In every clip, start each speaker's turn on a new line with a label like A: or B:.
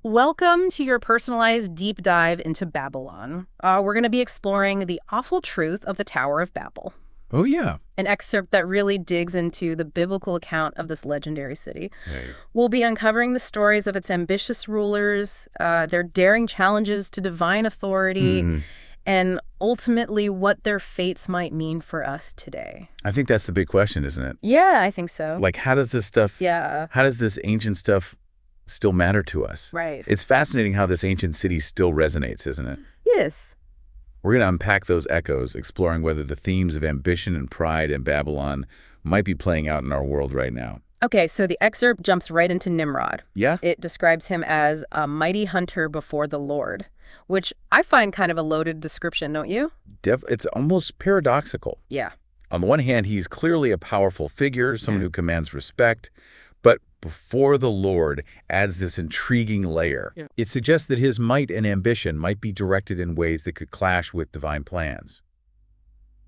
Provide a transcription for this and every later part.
A: Welcome to your personalized deep dive into Babylon. We're going to be exploring the awful truth of the Tower of Babel,
B: Oh, yeah.
A: an excerpt that really digs into the biblical account of this legendary city.
B: Right.
A: We'll be uncovering the stories of its ambitious rulers, their daring challenges to divine authority, and ultimately what their fates might mean for us today.
B: I think that's the big question, isn't it?
A: Yeah, I think so.
B: Like, how does
A: Yeah,
B: this ancient stuff still matter to us?
A: right.
B: It's fascinating how this ancient city still resonates, isn't it?
A: Yes.
B: We're going to unpack those echoes, exploring whether the themes of ambition and pride in Babylon might be playing out in our world right now.
A: Okay, so the excerpt jumps right into Nimrod.
B: Yeah?
A: It describes him as a mighty hunter before the Lord, which I find kind of a loaded description, don't you?
B: It's almost paradoxical.
A: Yeah.
B: On the one hand, he's clearly a powerful figure, someone who commands respect, but before the Lord adds this intriguing layer.
A: Yeah.
B: It suggests that his might and ambition might be directed in ways that could clash with divine plans.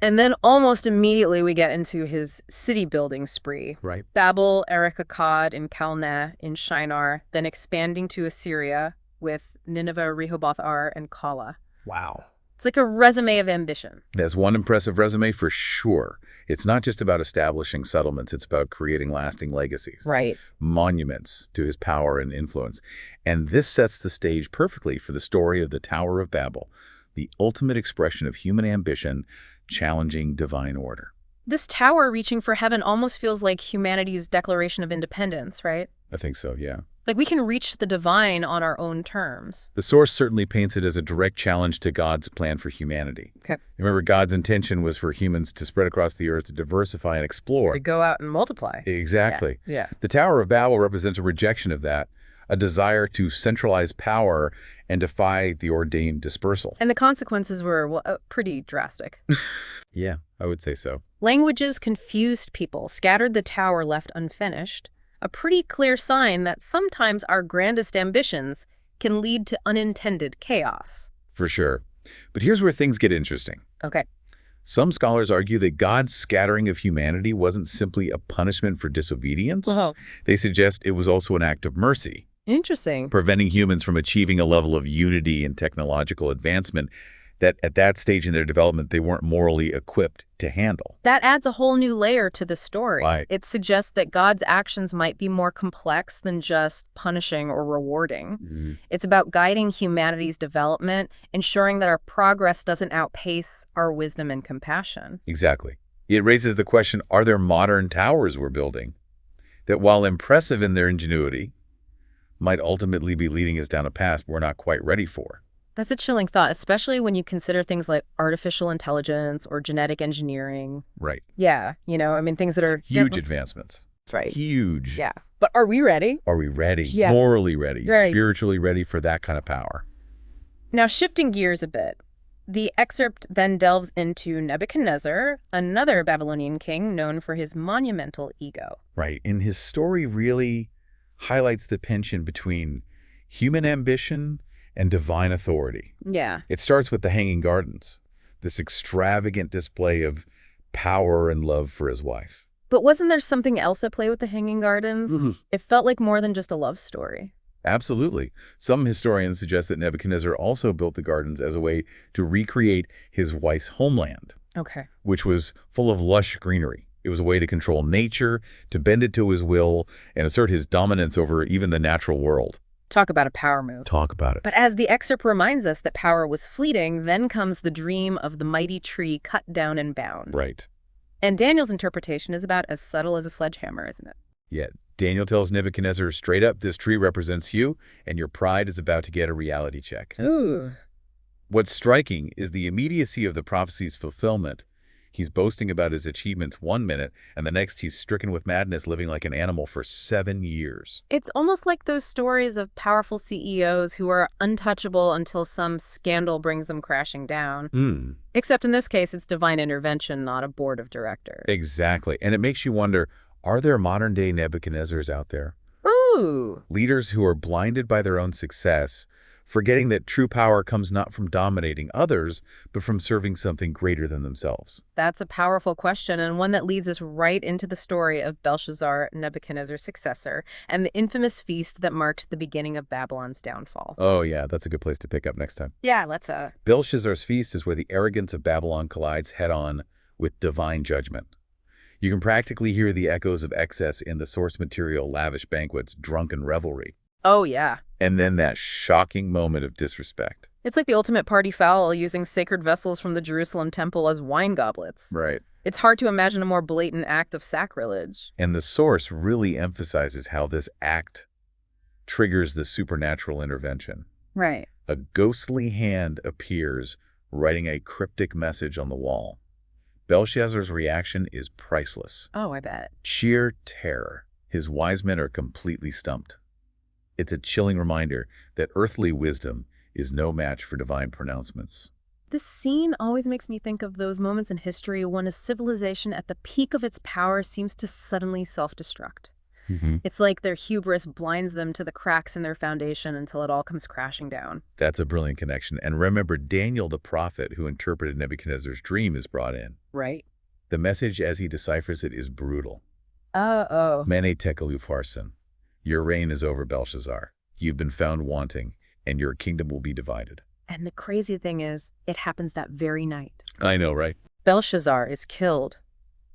A: And then almost immediately we get into his city building spree.
B: Right.
A: Babel, Erech-Akkad, in Calneh, in Shinar, then expanding to Assyria with Nineveh, Rehoboth-ar, and Kala.
B: Wow.
A: It's like a resume of ambition.
B: That's one impressive resume for sure. It's not just about establishing settlements, it's about creating lasting legacies.
A: Right.
B: Monuments to his power and influence. And this sets the stage perfectly for the story of the Tower of Babel, the ultimate expression of human ambition challenging divine order.
A: This tower reaching for heaven almost feels like humanity's declaration of independence, right?
B: I think so, yeah.
A: Like we can reach the divine on our own terms.
B: The source certainly paints it as a direct challenge to God's plan for humanity.
A: Okay.
B: Remember, God's intention was for humans to spread across the earth, to diversify and explore.
A: To go out and multiply.
B: Exactly.
A: Yeah.
B: The Tower of Babel represents a rejection of that, a desire to centralize power and defy the ordained dispersal.
A: And the consequences were, well, pretty drastic.
B: Yeah, I would say so.
A: Languages confused people, scattered the tower left unfinished. A pretty clear sign that sometimes our grandest ambitions can lead to unintended chaos.
B: For sure. But here's where things get interesting.
A: Okay.
B: Some scholars argue that God's scattering of humanity wasn't simply a punishment for disobedience.
A: Whoa.
B: They suggest it was also an act of mercy,
A: Interesting.
B: preventing humans from achieving a level of unity and technological advancement that at that stage in their development they weren't morally equipped to handle.
A: That adds a whole new layer to the story.
B: Right.
A: It suggests that God's actions might be more complex than just punishing or rewarding. It's about guiding humanity's development, ensuring that our progress doesn't outpace our wisdom and compassion.
B: Exactly. It raises the question, are there modern towers we're building that, while impressive in their ingenuity, might ultimately be leading us down a path we're not quite ready for?
A: That's a chilling thought, especially when you consider things like artificial intelligence or genetic engineering.
B: Right.
A: Yeah, things that are
B: Huge advancements.
A: That's right.
B: Huge.
A: Yeah. But are we ready?
B: Are we ready?
A: Yeah.
B: Morally ready?
A: Right.
B: Spiritually ready for that kind of power?
A: Now, shifting gears a bit, the excerpt then delves into Nebuchadnezzar, another Babylonian king known for his monumental ego.
B: Right. And his story really highlights the tension between human ambition and divine authority.
A: Yeah.
B: It starts with the Hanging Gardens, this extravagant display of power and love for his wife.
A: But wasn't there something else at play with the Hanging Gardens? It felt like more than just a love story.
B: Absolutely. Some historians suggest that Nebuchadnezzar also built the gardens as a way to recreate his wife's homeland,
A: Okay.
B: which was full of lush greenery. It was a way to control nature, to bend it to his will, and assert his dominance over even the natural world.
A: Talk about a power move.
B: Talk about it.
A: But as the excerpt reminds us that power was fleeting, then comes the dream of the mighty tree cut down and bound.
B: Right.
A: And Daniel's interpretation is about as subtle as a sledgehammer, isn't it?
B: Yeah. Daniel tells Nebuchadnezzar straight up, this tree represents you, and your pride is about to get a reality check.
A: Ooh.
B: What's striking is the immediacy of the prophecy's fulfillment. He's boasting about his achievements one minute, and the next he's stricken with madness, living like an animal for 7 years.
A: It's almost like those stories of powerful CEOs who are untouchable until some scandal brings them crashing down. Except in this case, it's divine intervention, not a board of directors.
B: Exactly. And it makes you wonder, are there modern-day Nebuchadnezzars out there?
A: Ooh.
B: Leaders who are blinded by their own success, forgetting that true power comes not from dominating others, but from serving something greater than themselves.
A: That's a powerful question, and one that leads us right into the story of Belshazzar, Nebuchadnezzar's successor, and the infamous feast that marked the beginning of Babylon's downfall.
B: Oh yeah, that's a good place to pick up next time.
A: Yeah, let's
B: Belshazzar's feast is where the arrogance of Babylon collides head-on with divine judgment. You can practically hear the echoes of excess in the source material, lavish banquets, drunken revelry.
A: Oh, yeah.
B: And then that shocking moment of disrespect.
A: It's like the ultimate party foul, using sacred vessels from the Jerusalem temple as wine goblets.
B: Right.
A: It's hard to imagine a more blatant act of sacrilege.
B: And the source really emphasizes how this act triggers the supernatural intervention.
A: Right.
B: A ghostly hand appears, writing a cryptic message on the wall. Belshazzar's reaction is priceless.
A: Oh, I bet.
B: Sheer terror. His wise men are completely stumped. It's a chilling reminder that earthly wisdom is no match for divine pronouncements.
A: This scene always makes me think of those moments in history when a civilization at the peak of its power seems to suddenly self-destruct. It's like their hubris blinds them to the cracks in their foundation until it all comes crashing down.
B: That's a brilliant connection. And remember, Daniel the prophet who interpreted Nebuchadnezzar's dream is brought in.
A: Right.
B: The message as he deciphers it is brutal.
A: Uh-oh.
B: Mene tekel upharsin. Your reign is over, Belshazzar. You've been found wanting, and your kingdom will be divided.
A: And the crazy thing is, it happens that very night.
B: I know, right?
A: Belshazzar is killed.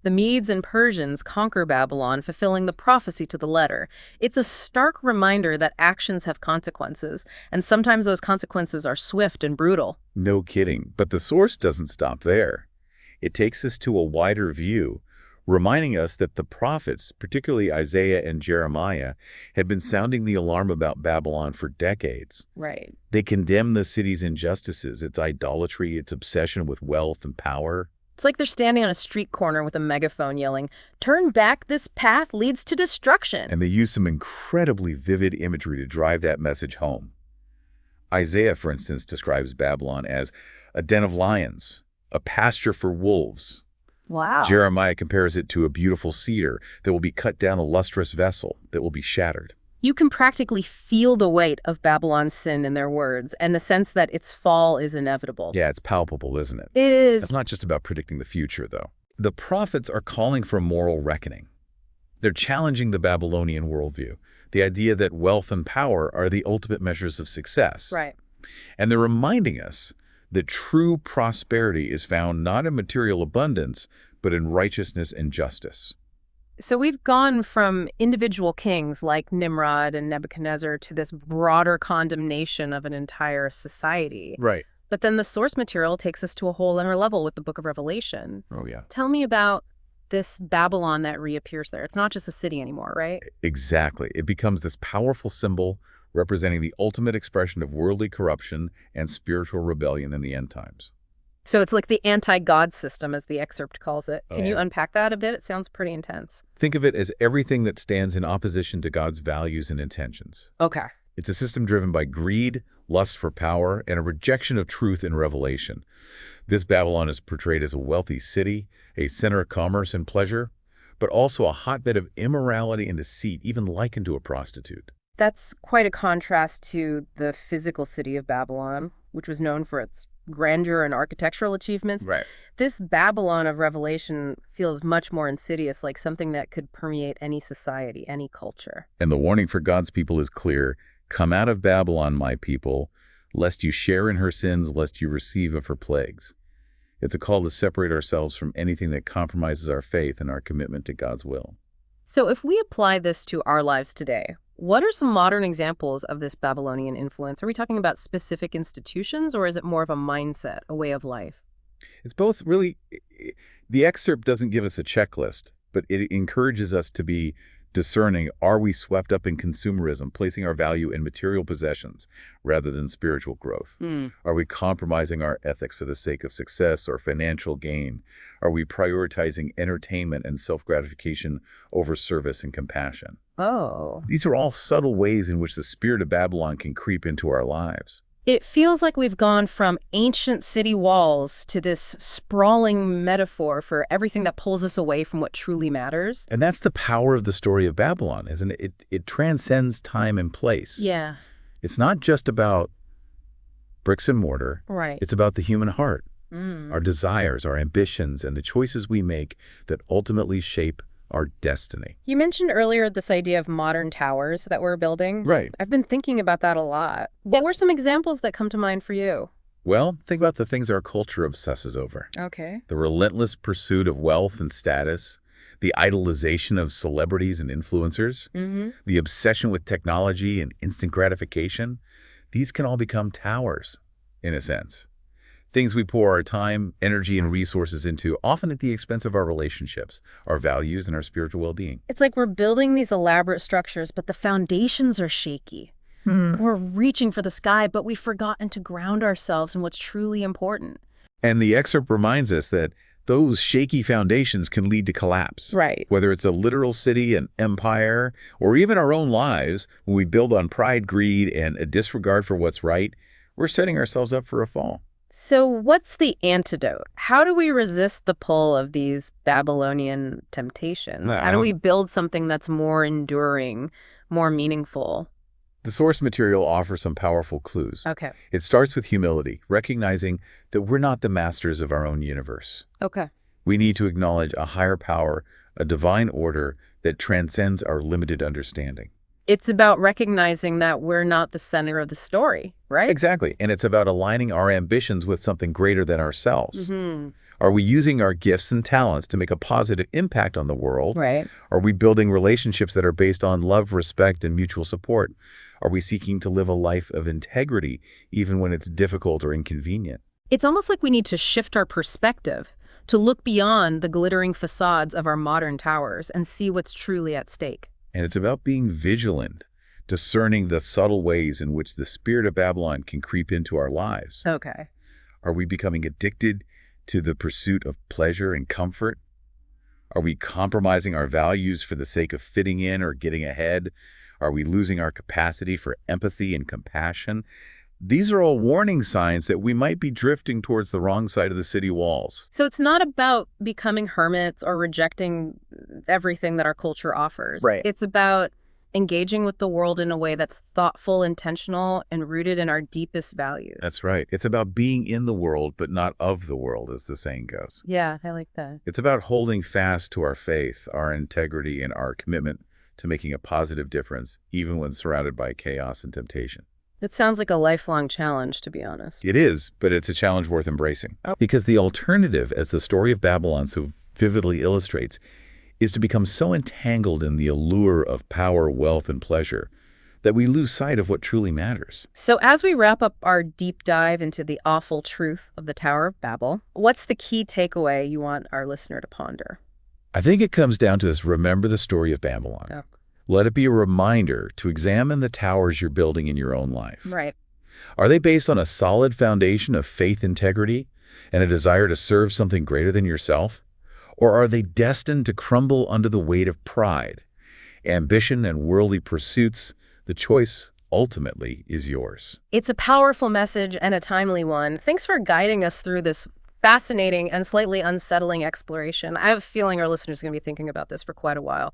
A: The Medes and Persians conquer Babylon, fulfilling the prophecy to the letter. It's a stark reminder that actions have consequences, and sometimes those consequences are swift and brutal.
B: No kidding. But the source doesn't stop there. It takes us to a wider view, reminding us that the prophets, particularly Isaiah and Jeremiah, had been sounding the alarm about Babylon for decades.
A: Right.
B: They condemn the city's injustices, its idolatry, its obsession with wealth and power.
A: It's like they're standing on a street corner with a megaphone yelling, "Turn back, this path leads to destruction."
B: And they use some incredibly vivid imagery to drive that message home. Isaiah, for instance, describes Babylon as a den of lions, a pasture for wolves.
A: Wow.
B: Jeremiah compares it to a beautiful cedar that will be cut down, a lustrous vessel that will be shattered.
A: You can practically feel the weight of Babylon's sin in their words, and the sense that its fall is inevitable.
B: Yeah, it's palpable, isn't it?
A: It is.
B: It's not just about predicting the future, though. The prophets are calling for moral reckoning. They're challenging the Babylonian worldview, the idea that wealth and power are the ultimate measures of success.
A: Right.
B: And they're reminding us that true prosperity is found not in material abundance, but in righteousness and justice.
A: So we've gone from individual kings like Nimrod and Nebuchadnezzar to this broader condemnation of an entire society.
B: Right.
A: But then the source material takes us to a whole other level with the Book of Revelation.
B: Oh, yeah.
A: Tell me about this Babylon that reappears there. It's not just a city anymore, right?
B: Exactly. It becomes this powerful symbol representing the ultimate expression of worldly corruption and spiritual rebellion in the end times.
A: So it's like the anti-God system, as the excerpt calls it. Can you
B: yeah.
A: unpack that a bit? It sounds pretty intense.
B: Think of it as everything that stands in opposition to God's values and intentions.
A: Okay.
B: It's a system driven by greed, lust for power, and a rejection of truth and revelation. This Babylon is portrayed as a wealthy city, a center of commerce and pleasure, but also a hotbed of immorality and deceit, even likened to a prostitute.
A: That's quite a contrast to the physical city of Babylon, which was known for its grandeur and architectural achievements.
B: Right.
A: This Babylon of Revelation feels much more insidious, like something that could permeate any society, any culture.
B: And the warning for God's people is clear. Come out of Babylon, my people, lest you share in her sins, lest you receive of her plagues. It's a call to separate ourselves from anything that compromises our faith and our commitment to God's will.
A: So if we apply this to our lives today, what are some modern examples of this Babylonian influence? Are we talking about specific institutions, or is it more of a mindset, a way of life?
B: It's both, really. The excerpt doesn't give us a checklist, but it encourages us to be discerning. Are we swept up in consumerism, placing our value in material possessions rather than spiritual growth? Are we compromising our ethics for the sake of success or financial gain? Are we prioritizing entertainment and self-gratification over service and compassion?
A: Oh.
B: These are all subtle ways in which the spirit of Babylon can creep into our lives.
A: It feels like we've gone from ancient city walls to this sprawling metaphor for everything that pulls us away from what truly matters.
B: And that's the power of the story of Babylon, isn't it? It transcends time and place.
A: Yeah.
B: It's not just about bricks and mortar.
A: Right.
B: It's about the human heart,
A: Mm.
B: our desires, our ambitions, and the choices we make that ultimately shape our destiny.
A: You mentioned earlier this idea of modern towers that we're building.
B: Right.
A: I've been thinking about that a lot. What were some examples that come to mind for you?
B: Well, think about the things our culture obsesses over.
A: Okay.
B: The relentless pursuit of wealth and status, the idolization of celebrities and influencers,
A: Mm-hmm.
B: the obsession with technology and instant gratification. These can all become towers, in a sense. Things we pour our time, energy, and resources into, often at the expense of our relationships, our values, and our spiritual well-being.
A: It's like we're building these elaborate structures, but the foundations are shaky. We're reaching for the sky, but we've forgotten to ground ourselves in what's truly important.
B: And the excerpt reminds us that those shaky foundations can lead to collapse.
A: Right.
B: Whether it's a literal city, an empire, or even our own lives, when we build on pride, greed, and a disregard for what's right, we're setting ourselves up for a fall.
A: So what's the antidote? How do we resist the pull of these Babylonian temptations? How do we build something that's more enduring, more meaningful?
B: The source material offers some powerful clues.
A: Okay.
B: It starts with humility, recognizing that we're not the masters of our own universe.
A: Okay.
B: We need to acknowledge a higher power, a divine order that transcends our limited understanding.
A: It's about recognizing that we're not the center of the story, right?
B: Exactly. And it's about aligning our ambitions with something greater than ourselves.
A: Mm-hmm.
B: Are we using our gifts and talents to make a positive impact on the world?
A: Right.
B: Are we building relationships that are based on love, respect, and mutual support? Are we seeking to live a life of integrity, even when it's difficult or inconvenient?
A: It's almost like we need to shift our perspective to look beyond the glittering facades of our modern towers and see what's truly at stake.
B: And it's about being vigilant, discerning the subtle ways in which the spirit of Babylon can creep into our lives.
A: Okay.
B: Are we becoming addicted to the pursuit of pleasure and comfort? Are we compromising our values for the sake of fitting in or getting ahead? Are we losing our capacity for empathy and compassion? These are all warning signs that we might be drifting towards the wrong side of the city walls.
A: So it's not about becoming hermits or rejecting everything that our culture offers.
B: Right.
A: It's about engaging with the world in a way that's thoughtful, intentional, and rooted in our deepest values.
B: That's right. It's about being in the world, but not of the world, as the saying goes.
A: Yeah, I like that.
B: It's about holding fast to our faith, our integrity, and our commitment to making a positive difference, even when surrounded by chaos and temptation.
A: It sounds like a lifelong challenge, to be honest.
B: It is, but it's a challenge worth embracing.
A: Oh.
B: Because the alternative, as the story of Babylon so vividly illustrates, is to become so entangled in the allure of power, wealth, and pleasure that we lose sight of what truly matters.
A: So as we wrap up our deep dive into the awful truth of the Tower of Babel, what's the key takeaway you want our listener to ponder?
B: I think it comes down to this: remember the story of Babylon.
A: Oh.
B: Let it be a reminder to examine the towers you're building in your own life.
A: Right.
B: Are they based on a solid foundation of faith, integrity, and a desire to serve something greater than yourself? Or are they destined to crumble under the weight of pride, ambition, and worldly pursuits? The choice ultimately is yours.
A: It's a powerful message and a timely one. Thanks for guiding us through this fascinating and slightly unsettling exploration. I have a feeling our listeners are going to be thinking about this for quite a while.